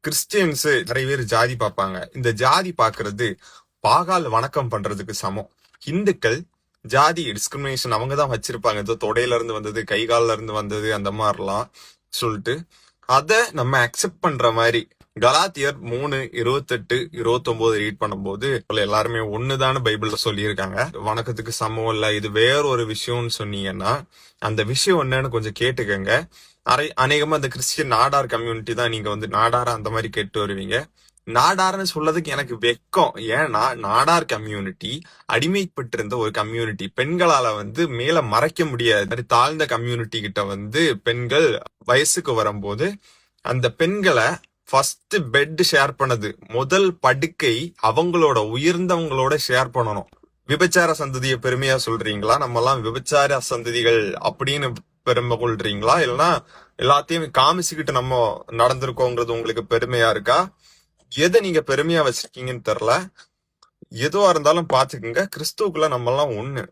Christians நிறைய பேர் ஜாதி பார்ப்பாங்க. இந்த ஜாதி பார்க்கிறது பாகால் வணக்கம் பண்றதுக்கு சமம். இந்துக்கள் ஜாதி டிஸ்கிரிமினேஷன் அவங்கதான் வச்சிருப்பாங்க. ஏதோ தொடையில இருந்து வந்தது, கை கால்ல இருந்து வந்தது, அந்த மாதிரிலாம் சொல்லிட்டு அத நம்ம அக்செப்ட் பண்ற மாதிரி கலாத்தியர் 3:28-29 ரீட் பண்ணும்போது எல்லாருமே ஒண்ணுதான்னு பைபிள்ல சொல்லியிருக்காங்க. வணக்கத்துக்கு சமம் இல்ல, இது வேற ஒரு விஷயம்னு சொன்னீங்கன்னா அந்த விஷயம் என்னன்னு கொஞ்சம் கேட்டுக்கங்க. அநேகமா அந்த கிறிஸ்டியன் நாடார் கம்யூனிட்டி தான் நீங்க நாடார அந்த மாதிரி கேட்டு வருவீங்க. நாடார்னு சொல்லதுக்கு எனக்கு வெக்கம். ஏன்னா நாடார் கம்யூனிட்டி அடிமைப்பட்டு இருந்த ஒரு கம்யூனிட்டி. பெண்களால மேல மறைக்க முடியாது. தாழ்ந்த கம்யூனிட்டி கிட்ட பெண்கள் வயசுக்கு வரும்போது அந்த பெண்களை ஃபர்ஸ்ட் பெட் ஷேர் பண்ணது, முதல் படுக்கை அவங்களோட உயர்ந்தவங்களோட ஷேர் பண்ணணும். விபச்சார சந்ததியை பெருமையா சொல்றீங்களா? நம்ம எல்லாம் விபச்சார சந்ததிகள் அப்படின்னு பெருமை கொள்றீங்களா? இல்லைன்னா எல்லாத்தையும் காமிச்சுக்கிட்டு நம்ம நடந்திருக்கோங்கிறது உங்களுக்கு பெருமையா இருக்கா? எதை நீங்க பெருமையா வச்சிருக்கீங்கன்னு தெரியல. எதுவா இருந்தாலும் பாத்துக்கோங்க. கிறிஸ்துவுக்குள்ள நம்ம எல்லாம் ஒண்ணு.